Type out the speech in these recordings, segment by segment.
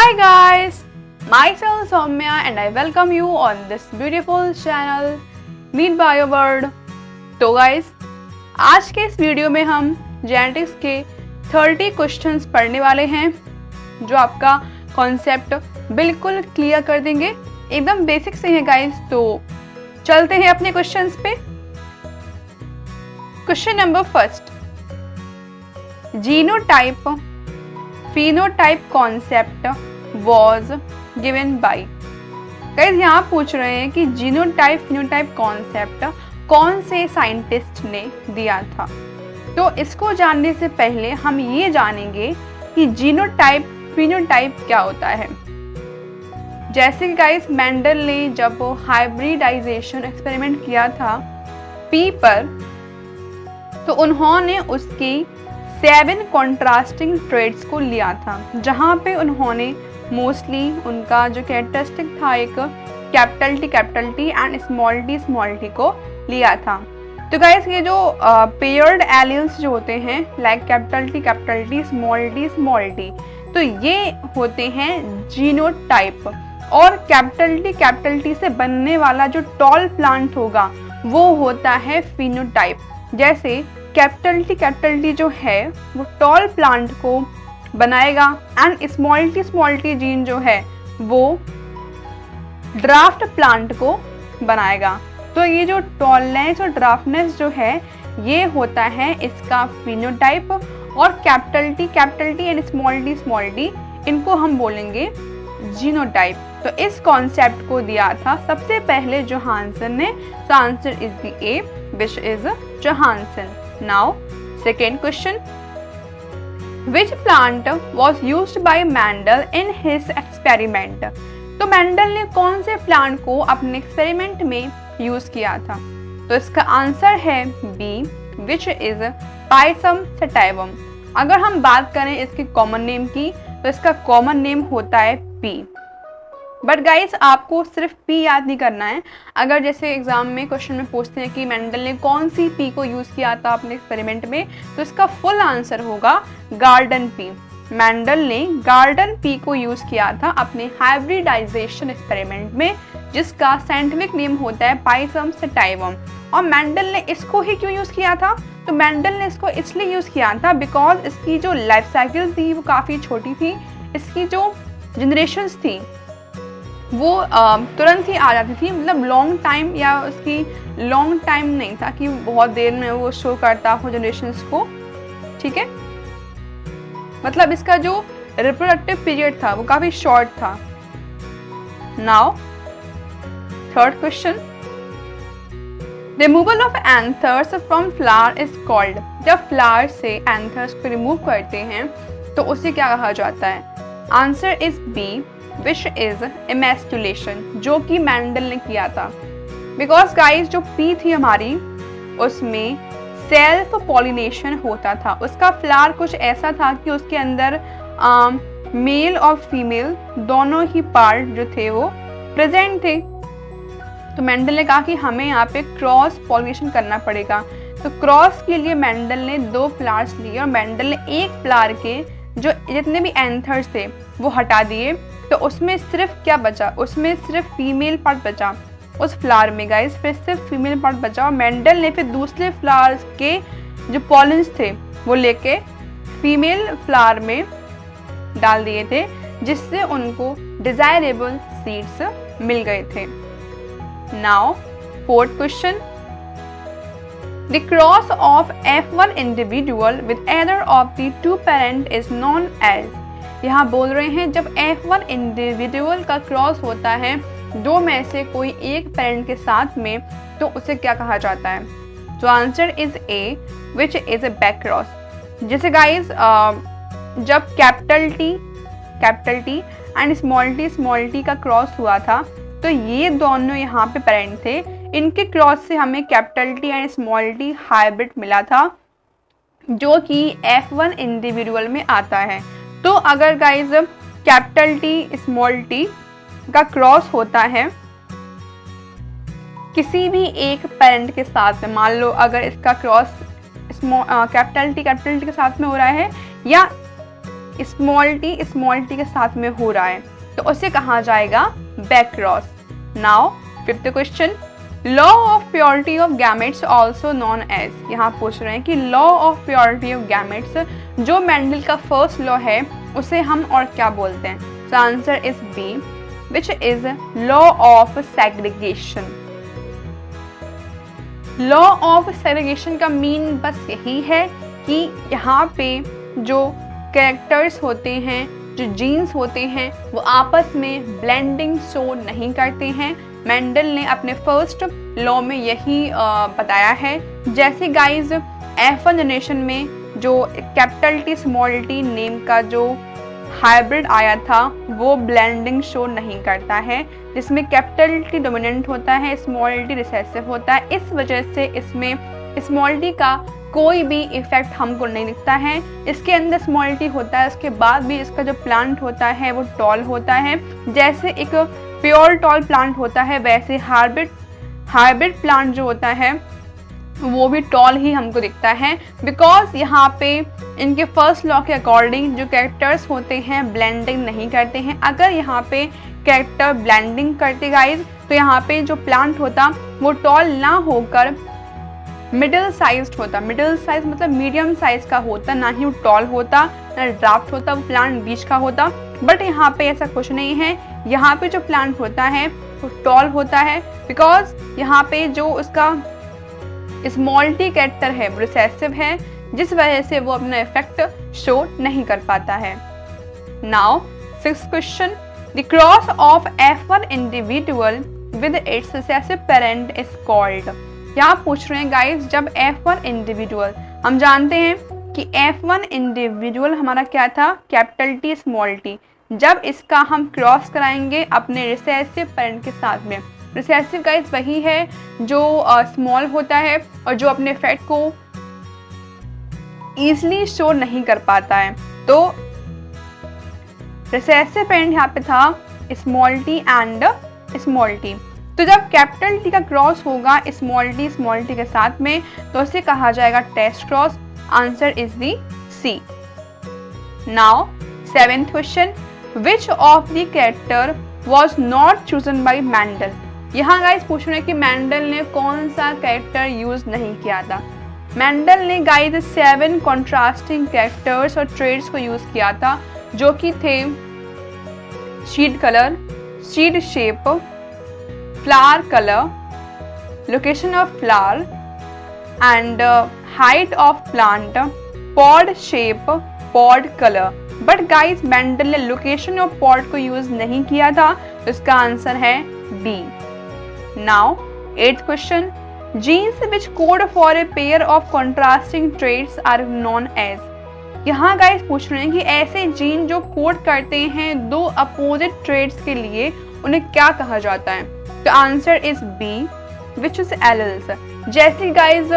Hi guys, myself Soumya and I welcome you on this beautiful channel Meet by a Word। तो guys, आज के इस video में हम जेनेटिक्स के 30 क्वेश्चंस पढ़ने वाले हैं जो आपका कॉन्सेप्ट बिल्कुल क्लियर कर देंगे। एकदम बेसिक से हैं गाइस, तो चलते हैं अपने क्वेश्चंस पे। Question number first, genotype phenotype concept was given by। Guys यहाँ पूछ रहे हैं कि जीनोटाइप फिनोटाइप कॉन्सेप्ट कौन से साइंटिस्ट ने दिया था। तो इसको जानने से पहले हम ये जानेंगे कि जीनोटाइप फिनोटाइप क्या होता है। जैसे कि गाइस मेंडल ने जब हाइब्रिडाइजेशन एक्सपेरिमेंट किया था पी पर, तो उन्होंने उसकी 7 कॉन्ट्रास्टिंग ट्रेड्स को लिया था, जहाँ पे उन्होंने मोस्टली उनका जो कैरेक्टरिस्टिक था एक capital T and small T को लिया था। तो गाइस ये जो पेयर्ड एलिल्स जो होते हैं like capital T small T, तो ये होते हैं जीनोटाइप। और कैपिटल टी से बनने वाला जो टॉल प्लांट होगा वो होता है फिनोटाइप। जैसे कैपिटल टी जो है वो टॉल प्लांट को बनाएगा एंड स्मॉल टी जीन जो है वो ड्राफ्ट प्लांट को बनाएगा। तो ये जो टॉलनेस और ड्राफ्टनेस जो है ये होता है इसका फिनोटाइप। और capital T and small T इनको हम बोलेंगे जीनोटाइप। तो इस कॉन्सेप्ट को दिया था सबसे पहले जोहानसन ने। तो answer is the A which is Johansson. Now, second question. Which plant was used by Mendel in his experiment? तो मेंडल ने कौन से प्लांट को अपने एक्सपेरिमेंट में यूज किया था। तो इसका आंसर है B which is Pisum sativum. अगर हम बात करें इसके कॉमन नेम की तो इसका कॉमन नेम होता है पी। बट गाइस आपको सिर्फ पी याद नहीं करना है। अगर जैसे एग्जाम में क्वेश्चन में पूछते हैं कि मेंडल ने कौन सी पी को यूज़ किया था अपने एक्सपेरिमेंट में, तो इसका फुल आंसर होगा गार्डन पी। मेंडल ने गार्डन पी को यूज़ किया था अपने हाइब्रिडाइजेशन एक्सपेरिमेंट में, जिसका साइंटिफिक नेम होता है पाइसम सटाइवम। और मेंडल ने इसको ही क्यों यूज़ किया था? तो मेंडल ने इसको इसलिए यूज़ किया था बिकॉज इसकी जो लाइफ साइकिल थी वो काफ़ी छोटी थी। इसकी जो जनरेशन्स थी वो तुरंत ही आ जाती थी, मतलब लॉन्ग टाइम, या उसकी लॉन्ग टाइम नहीं था कि बहुत देर में वो शो करता हो जनरेशन्स को। ठीक है, मतलब इसका जो रिप्रोडक्टिव पीरियड था वो काफ़ी शॉर्ट था। Now third question, removal of anthers from flower is called. जब फ्लावर से एंथर्स को रिमूव करते हैं तो उसे क्या कहा जाता है? Answer is B which is emasculation, जो कि मेंडल ने किया था। बिकॉज गाइस जो पी थी हमारी उसमें सेल्फ पॉलिनेशन होता था। उसका फ्लावर कुछ ऐसा था कि उसके अंदर मेल और फीमेल दोनों ही पार्ट जो थे वो प्रेजेंट थे। तो मेंडल ने कहा कि हमें यहाँ पे क्रॉस पॉलिनेशन करना पड़ेगा। तो क्रॉस के लिए मेंडल ने 2 फ्लावर्स लिए और मेंडल ने एक फ्लावर के जो जितने भी एंथर्स थे वो हटा दिए। तो उसमें सिर्फ क्या बचा? उसमें सिर्फ फीमेल पार्ट बचा उस फ्लावर में गाइस, फिर सिर्फ फीमेल पार्ट बचा। और मेंडल ने फिर दूसरे फ्लावर्स के जो पॉलिन्स थे वो लेके फीमेल फ्लावर में डाल दिए थे, जिससे उनको डिजायरेबल सीड्स मिल गए थे। Now fourth question, The cross of F1 individual with either of the 2 parent is known as। यहाँ बोल रहे हैं जब F1 इंडिविजुअल का क्रॉस होता है 2 में से कोई एक पेरेंट के साथ में, तो उसे क्या कहा जाता है? तो answer is A which is a back cross. जैसे गाइज जब capital T and small T का क्रॉस हुआ था, तो ये दोनों यहाँ पे पेरेंट थे। इनके क्रॉस से हमें capital T and small T hybrid मिला था, जो कि F1 इंडिविजुअल में आता है। तो अगर guys capital T small T का क्रॉस होता है किसी भी एक पेरेंट के साथ में, मान लो अगर इसका क्रॉस कैपिटल टी के साथ में हो रहा है या स्मॉल टी के साथ में हो रहा है तो उसे कहा जाएगा back cross. Now fifth question, law of purity of gametes also known as, यहाँ पूछ रहे हैं कि law of purity of gametes जो मेंडल का फर्स्ट लॉ है उसे हम और क्या बोलते हैं? So answer is B, which is law of segregation. Law of segregation का मीन बस यही है कि यहाँ पे जो कैरेक्टर्स होते हैं, जो जीन्स होते हैं, वो आपस में ब्लेंडिंग शो नहीं करते हैं। मेंडल ने अपने फर्स्ट लॉ में यही बताया है। जैसे गाइज F1 जनरेशन में जो capital T small T name का जो हाइब्रिड आया था वो ब्लेंडिंग शो नहीं करता है, जिसमें कैपिटल टी डोमिनेंट होता है, स्मॉल टी रिसेसिव होता है। इस वजह से इसमें स्मॉल टी का कोई भी इफेक्ट हमको नहीं दिखता है। इसके अंदर स्मॉल टी होता है, उसके बाद भी इसका जो प्लांट होता है वो टॉल होता है। जैसे एक प्योर टॉल प्लांट होता है वैसे हाइब्रिड प्लांट जो होता है वो भी टॉल ही हमको दिखता है, बिकॉज यहाँ पे इनके फर्स्ट लॉ के अकॉर्डिंग जो कैरेक्टर्स होते हैं ब्लेंडिंग नहीं करते हैं। अगर यहाँ पे कैरेक्टर ब्लेंडिंग करते गाइज तो यहाँ पे जो प्लांट होता वो टॉल ना होकर मिडिल साइज्ड होता। मिडिल साइज मतलब मीडियम साइज का होता, ना ही वो टॉल होता ना ड्राफ्ट होता, वो प्लांट बीच का होता। बट यहाँ पे ऐसा कुछ नहीं है, यहाँ पे जो प्लांट होता है वो टॉल होता है, बिकॉज यहाँ पे जो उसका स्मॉल टी कैरेक्टर है वो रिसेसिव है, जिस वजह से वो अपना इफेक्ट शो नहीं कर पाता है। Now sixth question, the cross of F1 individual with its recessive parent is called. यहाँ पूछ रहे हैं गाइस, जब F1 इंडिविजुअल, हम जानते हैं कि F1 इंडिविजुअल हमारा क्या था, कैपिटल टी स्मॉल टी। जब इसका हम क्रॉस कराएंगे अपने रिसेसिव पेरेंट के साथ में, रिसेसिव गाइस वही है जो स्मॉल होता है और जो अपने इफेक्ट को ईजिली शो नहीं कर पाता है। तो रिसेसिव पेरेंट यहाँ पे था small T and small T. तो जब कैपिटल टी का क्रॉस होगा स्मॉल टी के साथ में तो उसे कहा जाएगा test cross. Answer is the C. Now seventh question, which of the character was not chosen by Mendel. यहाँ गाइस पूछ रहे हैं कि मेंडल ने कौन सा कैरेक्टर यूज नहीं किया था। मेंडल ने गाइस 7 कॉन्ट्रास्टिंग कैरेक्टर्स और ट्रेड्स को यूज किया था, जो कि थे seed colour, seed shape, flower colour, location of flower and height of plant, pod shape, pod colour. But guys Mendel ने लोकेशन ऑफ पॉड को यूज नहीं किया था, तो इसका आंसर है B. Now eighth question, genes which code for a pair of contrasting traits are known as. यहाँ guys पूछ रहे हैं कि ऐसे जीन जो कोड करते हैं दो अपोजिट ट्रेड्स के लिए उन्हें क्या कहा जाता है। तो answer is B, which is alleles. जैसे गाइस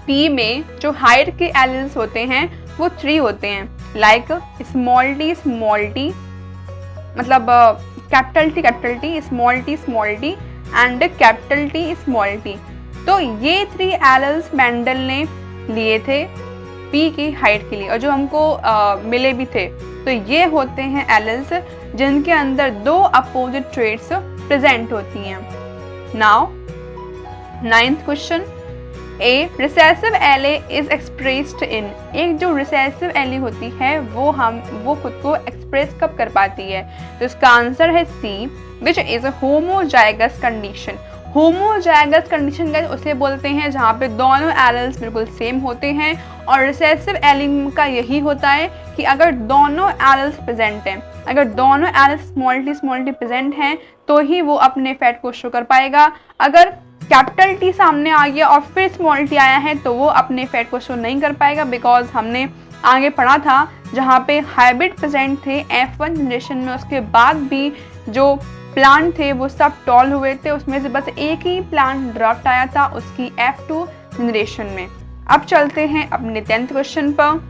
पी में जो हाइट के एलिल्स होते हैं वो 3 होते हैं, लाइक स्मॉल टी मतलब capital T, small T and capital T small T. तो ये 3 एलिल्स मेंडल ने लिए थे पी की हाइट के लिए और जो हमको मिले भी थे। तो ये होते हैं एलिल्स जिनके अंदर 2 अपोजिट ट्रेड्स प्रेजेंट होती हैं। नाउ नाइन्थ क्वेश्चन, ए रिसेसिव एले इज एक्सप्रेस्ड इन। एक जो रिसेसिव एले होती है वो खुद को एक्सप्रेस कब कर पाती है। तो इसका आंसर है C, which is homozygous condition. Homozygous condition guys उसे बोलते हैं जहाँ पे दोनों एलिल्स बिल्कुल सेम होते हैं, और रिसेसिव एलिंग का यही होता है कि अगर दोनों एलिल्स प्रेजेंट हैं, अगर दोनों एलिल्स स्मॉल टी प्रेजेंट हैं तो ही वो अपने इफेक्ट को शो कर पाएगा। अगर कैपिटल टी सामने आ गया और फिर स्मॉल टी आया है तो वो अपने इफेक्ट को शो नहीं कर पाएगा, बिकॉज हमने आगे पढ़ा था जहाँ पे हाइब्रिड प्रेजेंट थे F1 जनरेशन में, उसके बाद भी जो प्लांट थे वो सब टॉल हुए थे, उसमें से बस एक ही प्लांट ड्राफ्ट आया था उसकी F2 जनरेशन में। अब चलते हैं अपने 10th क्वेश्चन पर।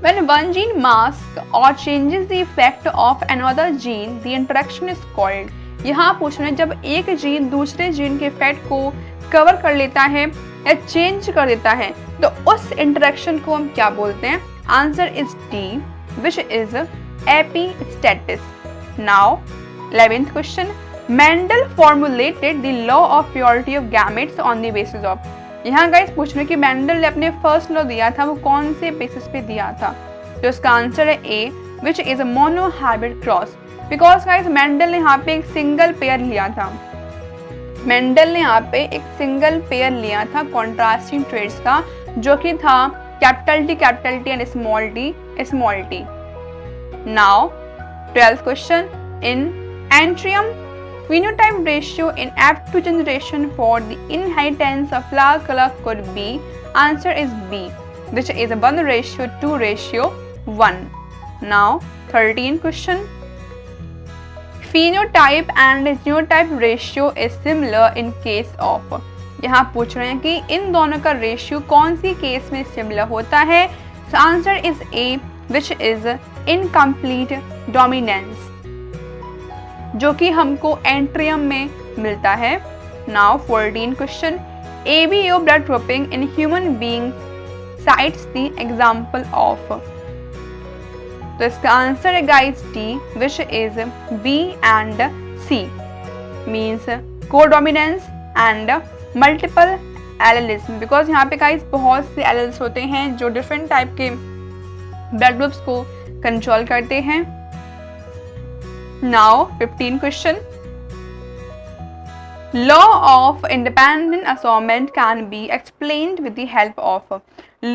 When one gene masks or changes the effect of another gene, the interaction is called। यहाँ पूछ रहे हैं जब एक जीन दूसरे जीन के इफेक्ट को कवर कर लेता है या चेंज कर देता है तो उस इंटरेक्शन को हम क्या बोलते हैं। Answer is D which is epistasis. Now 11th question. Mendel formulated the law of purity of gametes on the basis of. यहाँ गाइस पूछ रहे हैं कि मेंडल ने अपने फर्स्ट लॉ दिया था वो कौन से बेसिस पे दिया था. तो इसका आंसर है A which is a monohybrid cross. Because guys Mendel ने यहाँ पे एक सिंगल पेयर लिया था. मेंडल ने यहाँ पे एक सिंगल पेयर लिया था कॉन्ट्रास्टिंग ट्रेड्स का, जो कि था capital T and small T. Now 12th question. In एंट्रियम phenotype ratio in F2 generation for the inheritance of flower color could be. Answer is B, which is 1:2:1. Now 13th question. Phenotype and genotype ratio is similar in case of. यहाँ पूछ रहे हैं कि इन दोनों का ratio कौन सी case में similar होता है. Answer is A which is incomplete dominance, जो कि हमको एंट्रियम में मिलता है. Now 14 question. ABO blood grouping in human being cites the example of. तो इसका आंसर है guys D which is B and C, means codominance and multiple allelism. Because यहाँ पे गाइस बहुत से एलेल्स होते हैं जो डिफरेंट टाइप के ब्लड ग्रुप्स को कंट्रोल करते हैं. Now 15 question. Law of independent assortment can be explained with the help of.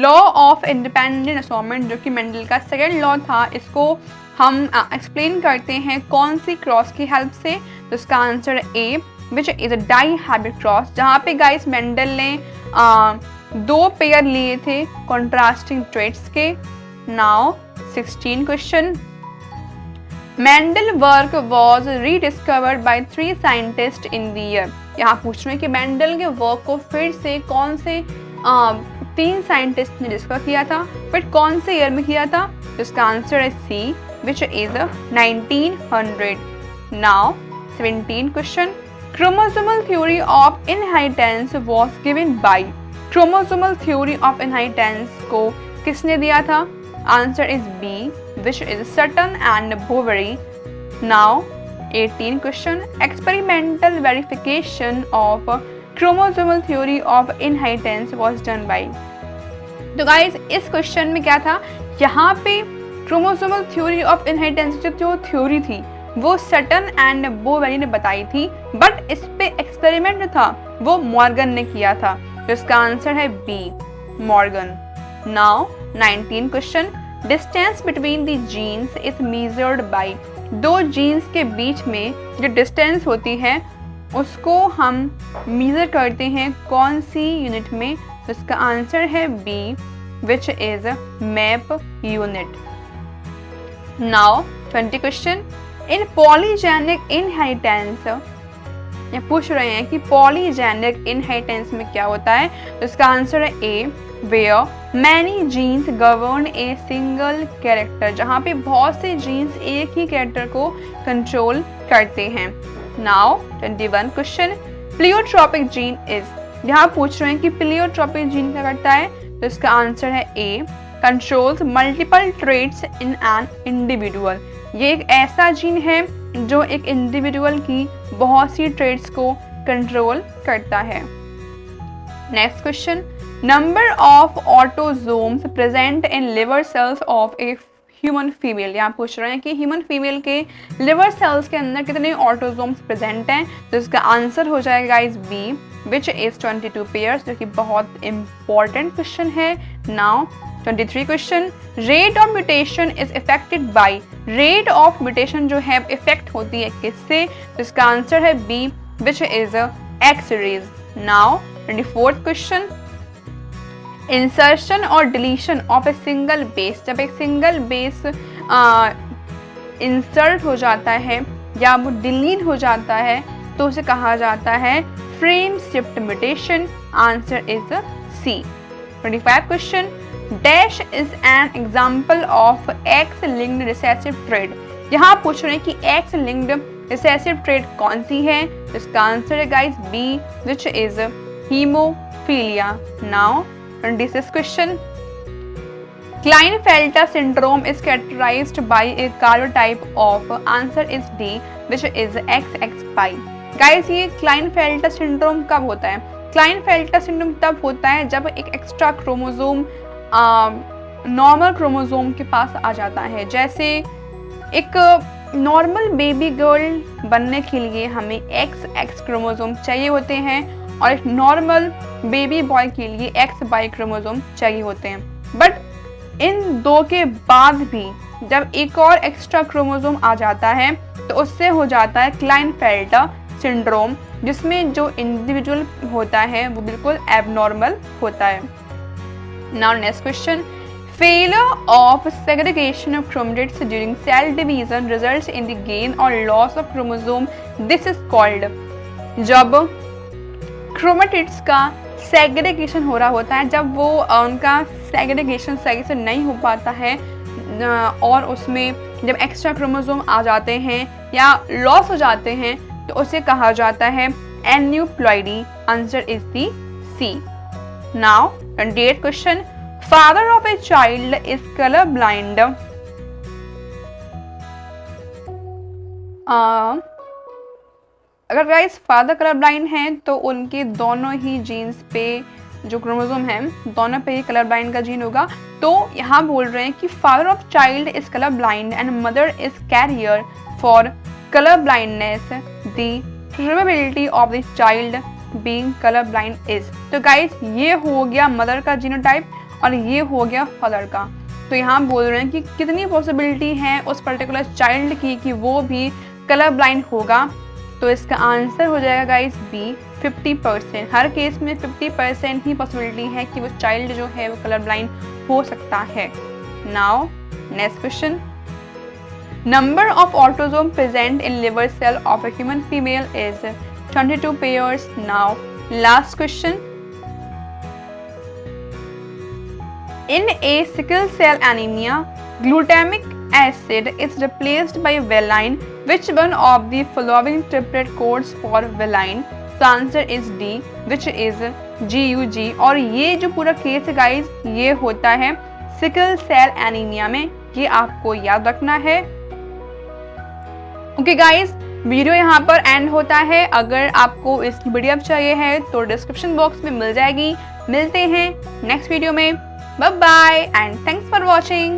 Law of independent assortment जो कि मेंडल का सेकेंड लॉ था, इसको हम एक्सप्लेन करते हैं कौन सी क्रॉस की हेल्प से. तो इसका answer A which is a dihybrid cross, जहाँ पे गाइस मेंडल ने 2 पेयर लिए थे कॉन्ट्रास्टिंग ट्रेड्स के. Now 16 question. Mendel work was rediscovered by 3 scientist in the year. यहाँ पूछ रहे हैं कि मेंडल के वर्क को फिर से कौन से 3 साइंटिस्ट ने डिस्कवर किया था, फिर कौन से ईयर में किया था. तो इसका आंसर है C which is 1900. Now 17 question. Chromosomal theory of inheritance was given by. Chromosomal theory of inheritance को किसने दिया था. Answer is B which is Sutton and Boveri. Now 18 question. Experimental verification of chromosomal theory of inheritance was done by. तो guys इस question में क्या था, यहाँ पे chromosomal theory of inheritance जो थ्योरी थी वो सटन एंड बोवेरी ने बताई थी, बट इस पे एक्सपेरिमेंट जो था वो मॉर्गन ने किया था. तो इसका आंसर है B Morgan. Now 19 question. Distance between the genes is measured by. 2 genes के बीच में जो डिस्टेंस होती है उसको हम मेजर करते हैं कौन सी यूनिट में. तो इसका आंसर है B which is map unit. Now 20 question. In polygenic inheritance, ये पूछ रहे हैं कि पॉलीजेनिक इनहेरिटेंस में क्या होता है. तो इसका आंसर है ए where many genes govern a single character, जहाँ पे बहुत से जीन्स एक ही कैरेक्टर को कंट्रोल करते हैं. Now 21 question. Pleiotropic gene is. यहाँ पूछ रहे हैं कि प्लियोट्रोपिक जीन क्या करता है. तो इसका आंसर है A controls multiple traits in an individual. ये एक ऐसा जीन है जो एक इंडिविजुअल की बहुत सी ट्रेट्स को कंट्रोल करता है. Next question. Number of autosomes present in liver cells of a human female. यहाँ पूछ रहे हैं कि ह्यूमन फीमेल के लिवर सेल्स के अंदर कितने ऑटोजोम्स प्रेजेंट हैं. तो इसका आंसर हो जाएगा guys B which is 22 pairs, जो कि बहुत इंपॉर्टेंट क्वेश्चन है. Now 23 question. Rate of mutation is affected by. Rate of mutation जो है इफेक्ट होती है किससे. तो इसका आंसर है B which is X rays. Now 24th question. Insertion और deletion of a single base. जब एक सिंगल बेस इंसर्ट हो जाता है या वो डिलीट हो जाता है तो उसे कहा जाता है frame shift mutation. Answer is C. 25 question. Dash is an example of X linked recessive trait. यहाँ पूछ रहे हैं कि एक्स लिंक्ड रिसेसिव ट्रेड कौन सी है. इसका आंसर है guys B which is haemophilia. Now 26 question. Klinefelter syndrome is characterized by a karyotype of, answer is D, which is XXY. Guys, ये Klinefelter syndrome कब होता है? Klinefelter syndrome तब होता है जब एक एक्स्ट्रा क्रोमोसोम नॉर्मल क्रोमोसोम के पास आ जाता है। जैसे एक नॉर्मल बेबी गर्ल बनने के लिए हमें XX क्रोमोसोम चाहिए होते हैं और एक नॉर्मल बेबी बॉय के लिए XY क्रोमोसोम चाहिए होते हैं। बट इन दो के बाद भी जब एक और एक्स्ट्रा क्रोमोसोम आ जाता है तो उससे हो जाता है क्लाइनफेल्टर सिंड्रोम, जिसमें जो इंडिविजुअल होता है वो बिल्कुल एबनॉर्मल होता है। Now next question, failure of segregation of chromatids during cell division results in the gain or loss of chromosome. This is called, जब क्रोमेटिड्स का सेग्रीगेशन हो रहा होता है, जब वो उनका सेग्रीगेशन सही से नहीं हो पाता है और उसमें जब एक्स्ट्रा क्रोमोसोम आ जाते हैं या लॉस हो जाते हैं तो उसे कहा जाता है aneuploidy. Answer is the C. Now 28th question, father of a child is colour blind. अगर गाइस फादर कलर ब्लाइंड हैं तो उनके दोनों ही जीन्स पे जो क्रोमोसोम है दोनों पे ही कलर ब्लाइंड का जीन होगा। तो यहाँ बोल रहे हैं कि father of child is colour blind and mother is carrier for colour blindness, the probability of the child being colour blind is. तो गाइस ये हो गया मदर का जीनोटाइप और ये हो गया फादर का। तो यहाँ बोल रहे हैं कि कितनी पॉसिबिलिटी है उस पर्टिकुलर चाइल्ड की कि वो भी कलर ब्लाइंड होगा। तो इसका आंसर हो जाएगा गाइस बी, 50%। हर केस में 50% ही पॉसिबिलिटी है कि वो चाइल्ड जो है वो कलर ब्लाइंड हो सकता है। Now next question, number of autosome present in liver cell of a human female is 22 pairs. Now last question, in a sickle cell anemia, glutamic acid is replaced by valine. Which one of the following triplet codes for valine? The answer is D, which is GUG। और ये जो पूरा case है guys ये होता है sickle cell anaemia में, ये आपको याद रखना है। ओके गाइज, वीडियो यहाँ पर एंड होता है। अगर आपको इसकी वीडियो चाहिए है तो डिस्क्रिप्शन बॉक्स में मिल जाएगी। मिलते हैं नेक्स्ट वीडियो में। Bye bye and thanks for watching.